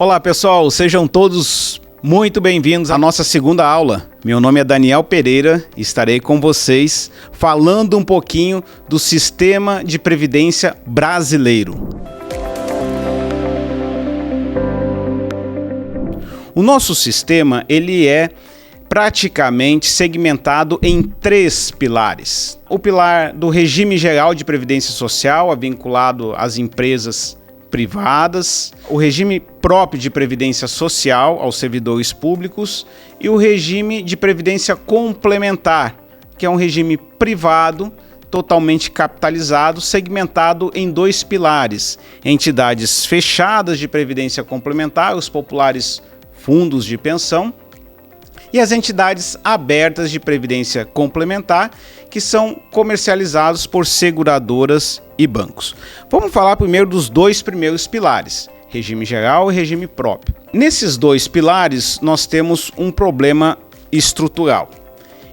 Olá pessoal, sejam todos muito bem-vindos à nossa segunda aula. Meu nome é Daniel Pereira e estarei com vocês falando um pouquinho do sistema de previdência brasileiro. O nosso sistema, ele é praticamente segmentado em 3 pilares. O pilar do regime geral de previdência social, vinculado às empresas privadas, o regime próprio de previdência social aos servidores públicos e o regime de previdência complementar, que é um regime privado, totalmente capitalizado, segmentado em 2 pilares: entidades fechadas de previdência complementar, os populares fundos de pensão, e as entidades abertas de previdência complementar, que são comercializados por seguradoras e bancos. Vamos falar primeiro dos 2 primeiros pilares, regime geral e regime próprio. Nesses 2 pilares, nós temos um problema estrutural.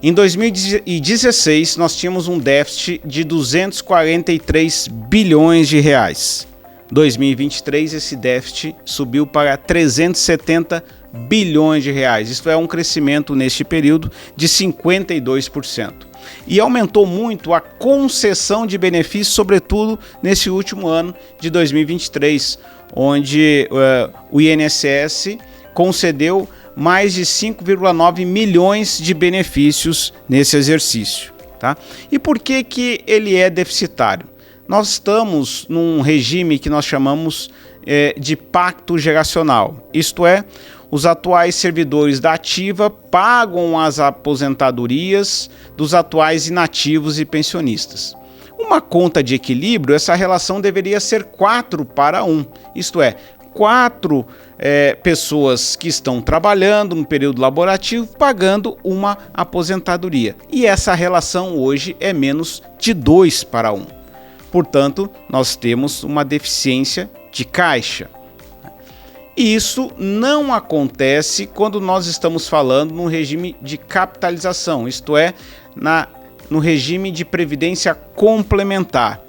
Em 2016, nós tínhamos um déficit de 243 bilhões de reais. Em 2023, esse déficit subiu para 370 bilhões de reais. Isto é um crescimento neste período de 52%. E aumentou muito a concessão de benefícios, sobretudo nesse último ano de 2023, onde o INSS concedeu mais de 5,9 milhões de benefícios nesse exercício. Tá? E por que que ele é deficitário? Nós estamos num regime que nós chamamos de pacto geracional, isto é, os atuais servidores da ativa pagam as aposentadorias dos atuais inativos e pensionistas. Uma conta de equilíbrio, essa relação deveria ser 4:1, isto é, 4 pessoas que estão trabalhando no período laborativo pagando uma aposentadoria. E essa relação hoje é menos de 2:1. Portanto, nós temos uma deficiência de caixa. E isso não acontece quando nós estamos falando no regime de capitalização, isto é, no regime de previdência complementar,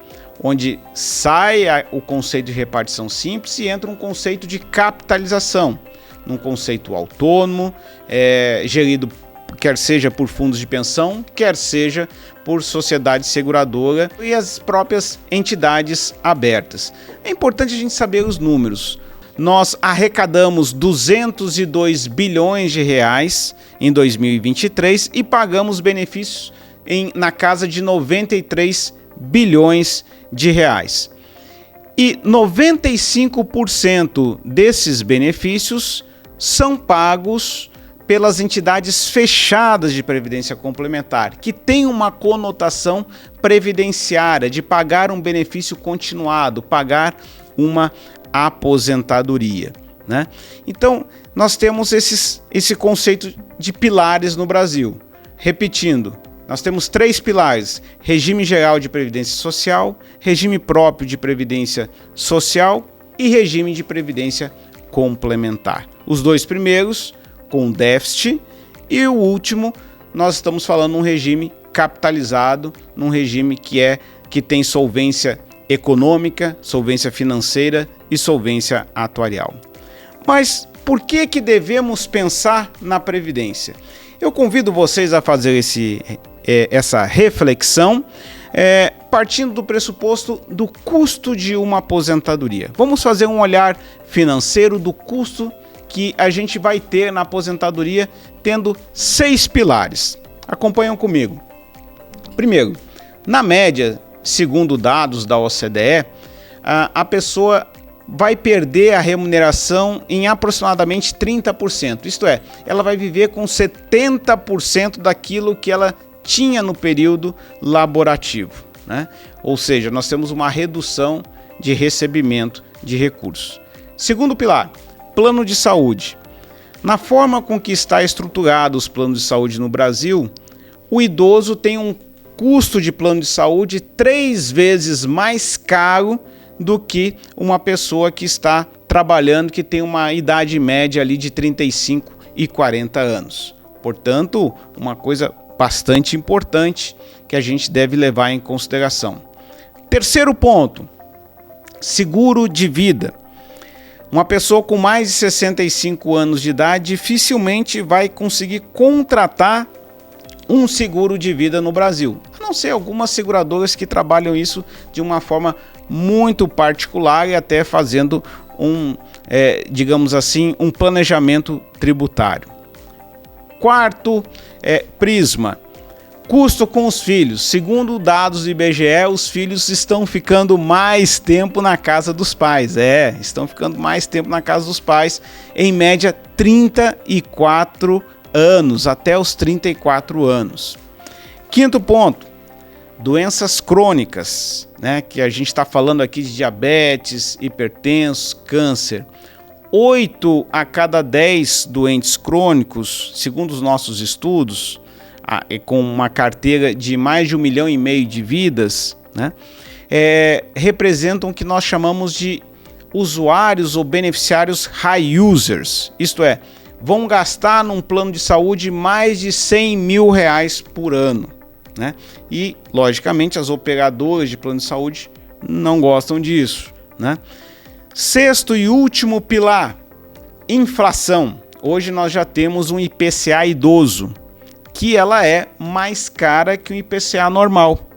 onde sai o conceito de repartição simples e entra um conceito de capitalização, num conceito autônomo, gerido quer seja por fundos de pensão, quer seja por sociedade seguradora e as próprias entidades abertas. É importante a gente saber os números. Nós arrecadamos 202 bilhões de reais em 2023 e pagamos benefícios na casa de 93 bilhões de reais. E 95% desses benefícios são pagos pelas entidades fechadas de previdência complementar, que tem uma conotação previdenciária, de pagar um benefício continuado, pagar uma aposentadoria, né? Então, nós temos esse conceito de pilares no Brasil. Repetindo, nós temos 3 pilares: regime geral de previdência social, regime próprio de previdência social e regime de previdência complementar. Os 2 primeiros com déficit e o último nós estamos falando num regime capitalizado, num regime que tem solvência econômica, solvência financeira e solvência atuarial. Mas por que devemos pensar na previdência? Eu convido vocês a fazer essa reflexão partindo do pressuposto do custo de uma aposentadoria. Vamos fazer um olhar financeiro do custo que a gente vai ter na aposentadoria, tendo 6 pilares. Acompanham comigo. Primeiro, na média, segundo dados da OCDE, a pessoa vai perder a remuneração em aproximadamente 30%. Isto é, ela vai viver com 70% daquilo que ela tinha no período laborativo, né? Ou seja, nós temos uma redução de recebimento de recursos. Segundo pilar, plano de saúde. Na forma com que está estruturado os planos de saúde no Brasil, o idoso tem um custo de plano de saúde 3 vezes mais caro do que uma pessoa que está trabalhando, que tem uma idade média ali de 35 e 40 anos. Portanto, uma coisa bastante importante que a gente deve levar em consideração. Terceiro ponto, seguro de vida. Uma pessoa com mais de 65 anos de idade dificilmente vai conseguir contratar um seguro de vida no Brasil, a não ser algumas seguradoras que trabalham isso de uma forma muito particular e até fazendo digamos assim, um planejamento tributário. Quarto, prisma. Custo com os filhos. Segundo dados do IBGE, os filhos estão ficando mais tempo na casa dos pais. Estão ficando mais tempo na casa dos pais, em média 34 anos, até os 34 anos. Quinto ponto, doenças crônicas, né? Que a gente está falando aqui de diabetes, hipertensos, câncer. 8 a cada 10 doentes crônicos, segundo os nossos estudos, com uma carteira de mais de 1,5 milhão de vidas, né, representam o que nós chamamos de usuários ou beneficiários high users, isto é, vão gastar num plano de saúde mais de R$100 mil por ano, né? E, logicamente, as operadoras de plano de saúde não gostam disso, né? Sexto e último pilar, inflação. Hoje nós já temos um IPCA idoso, que ela é mais cara que o IPCA normal,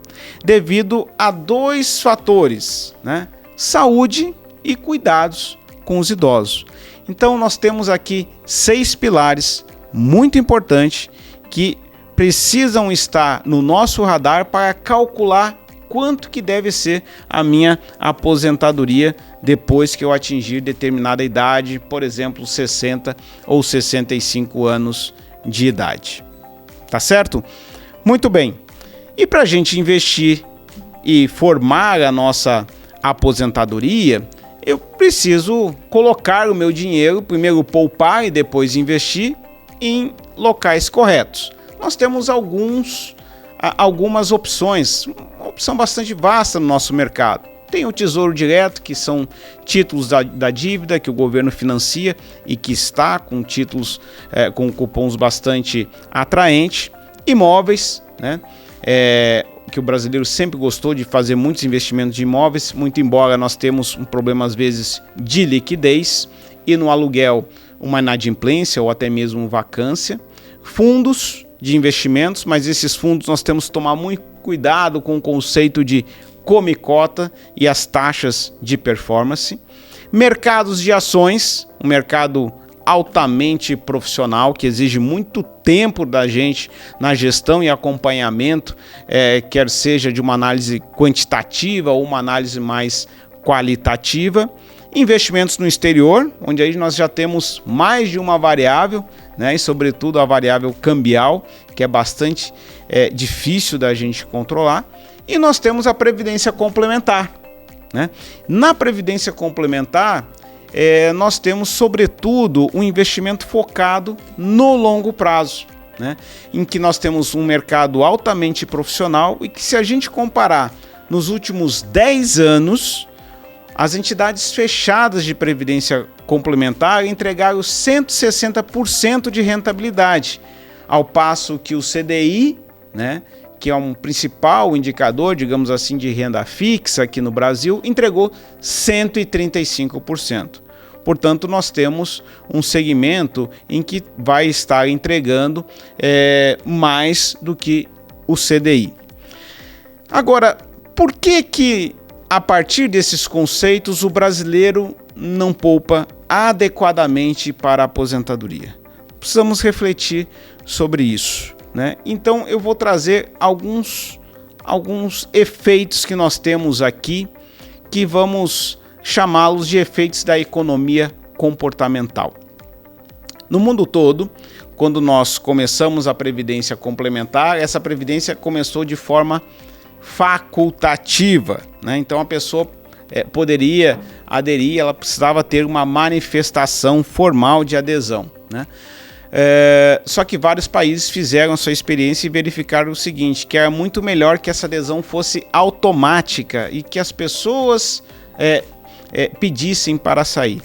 devido a 2 fatores, né? Saúde e cuidados com os idosos. Então nós temos aqui 6 pilares muito importantes que precisam estar no nosso radar para calcular quanto que deve ser a minha aposentadoria depois que eu atingir determinada idade, por exemplo, 60 ou 65 anos de idade. Tá certo? Muito bem. E para a gente investir e formar a nossa aposentadoria, eu preciso colocar o meu dinheiro, primeiro poupar e depois investir em locais corretos. Nós temos algumas opções, uma opção bastante vasta no nosso mercado. Tem o Tesouro Direto, que são títulos da dívida que o governo financia e que está com títulos com cupons bastante atraentes. Imóveis, né? Que o brasileiro sempre gostou de fazer muitos investimentos de imóveis, muito embora nós temos um problema às vezes de liquidez e no aluguel uma inadimplência ou até mesmo vacância. Fundos de investimentos, mas esses fundos nós temos que tomar muito cuidado com o conceito de come-cota e as taxas de performance. Mercados de ações, um mercado altamente profissional que exige muito tempo da gente na gestão e acompanhamento, quer seja de uma análise quantitativa ou uma análise mais qualitativa. Investimentos no exterior, onde aí nós já temos mais de uma variável, né, e sobretudo a variável cambial, que é bastante difícil da gente controlar. E nós temos a previdência complementar, né? Na previdência complementar, nós temos, sobretudo, um investimento focado no longo prazo, né? Em que nós temos um mercado altamente profissional e que, se a gente comparar nos últimos 10 anos, as entidades fechadas de previdência complementar entregaram 160% de rentabilidade, ao passo que o CDI, né, que é um principal indicador, digamos assim, de renda fixa aqui no Brasil, entregou 135%. Portanto, nós temos um segmento em que vai estar entregando mais do que o CDI. Agora, por que a partir desses conceitos o brasileiro não poupa adequadamente para a aposentadoria? Precisamos refletir sobre isso, né? Então eu vou trazer alguns efeitos que nós temos aqui, que vamos chamá-los de efeitos da economia comportamental. No mundo todo, quando nós começamos a previdência complementar, essa previdência começou de forma facultativa, né? Então a pessoa poderia aderir, ela precisava ter uma manifestação formal de adesão, né? Só que vários países fizeram a sua experiência e verificaram o seguinte, que era muito melhor que essa adesão fosse automática e que as pessoas pedissem para sair.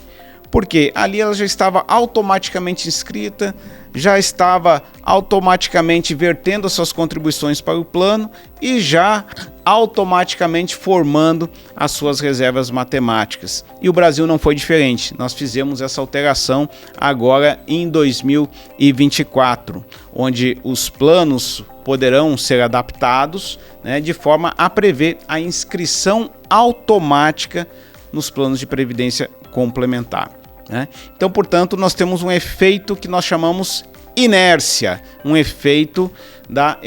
Porque ali ela já estava automaticamente inscrita, já estava automaticamente vertendo as suas contribuições para o plano e já automaticamente formando as suas reservas matemáticas. E o Brasil não foi diferente. Nós fizemos essa alteração agora em 2024, onde os planos poderão ser adaptados, né, de forma a prever a inscrição automática nos planos de previdência complementar, né? Então, portanto, nós temos um efeito que nós chamamos inércia, um efeito da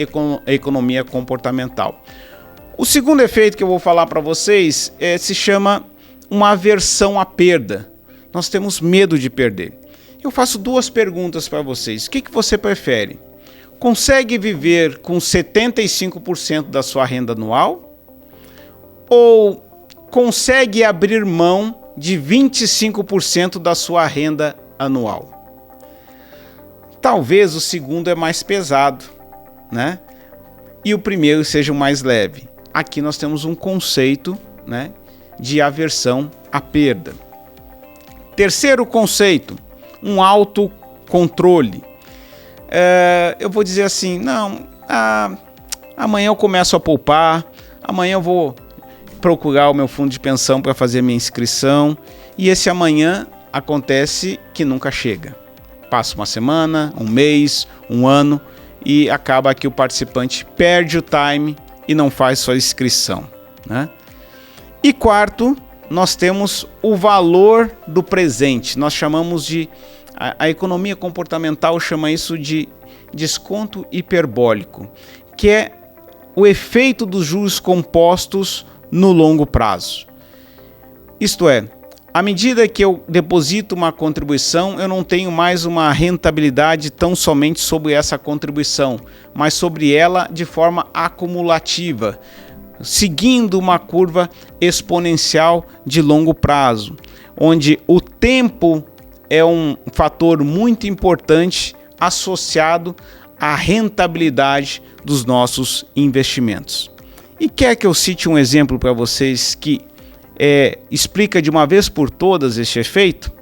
economia comportamental. O segundo efeito que eu vou falar para vocês se chama uma aversão à perda. Nós temos medo de perder. Eu faço duas perguntas para vocês. O que você prefere? Consegue viver com 75% da sua renda anual? Ou consegue abrir mão de 25% da sua renda anual? Talvez o segundo é mais pesado, né? E o primeiro seja o mais leve. Aqui nós temos um conceito, né, de aversão à perda. Terceiro conceito, um autocontrole. Eu vou dizer assim, não, amanhã eu começo a poupar, amanhã eu vou procurar o meu fundo de pensão para fazer minha inscrição, e esse amanhã acontece que nunca chega. Passa uma semana, um mês, um ano e acaba que o participante perde o time e não faz sua inscrição, né? E quarto, nós temos o valor do presente. Nós chamamos de... A economia comportamental chama isso de desconto hiperbólico, que é o efeito dos juros compostos no longo prazo. Isto é, à medida que eu deposito uma contribuição, eu não tenho mais uma rentabilidade tão somente sobre essa contribuição, mas sobre ela de forma acumulativa, seguindo uma curva exponencial de longo prazo, onde o tempo é um fator muito importante associado à rentabilidade dos nossos investimentos. E quer que eu cite um exemplo para vocês que explica de uma vez por todas este efeito?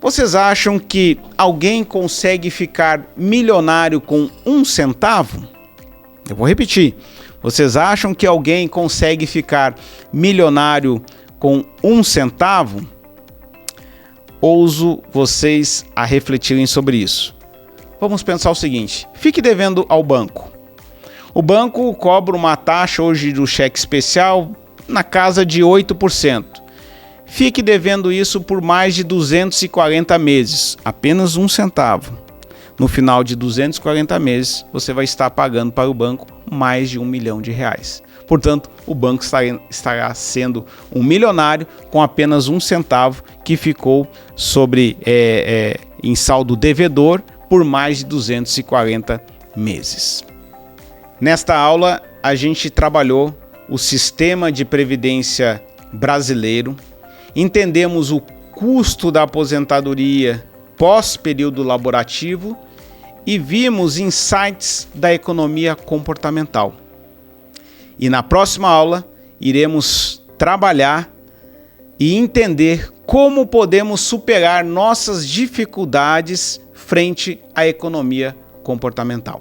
Vocês acham que alguém consegue ficar milionário com 1 centavo? Eu vou repetir. Vocês acham que alguém consegue ficar milionário com 1 centavo? Ouso vocês a refletirem sobre isso. Vamos pensar o seguinte: fique devendo ao banco. O banco cobra uma taxa hoje do cheque especial na casa de 8%. Fique devendo isso por mais de 240 meses, apenas 1 centavo. No final de 240 meses, você vai estar pagando para o banco mais de R$1 milhão. Portanto, o banco estará sendo um milionário com apenas 1 centavo que ficou em saldo devedor por mais de 240 meses. Nesta aula, a gente trabalhou o sistema de previdência brasileiro, entendemos o custo da aposentadoria pós-período laborativo e vimos insights da economia comportamental. E na próxima aula, iremos trabalhar e entender como podemos superar nossas dificuldades frente à economia comportamental.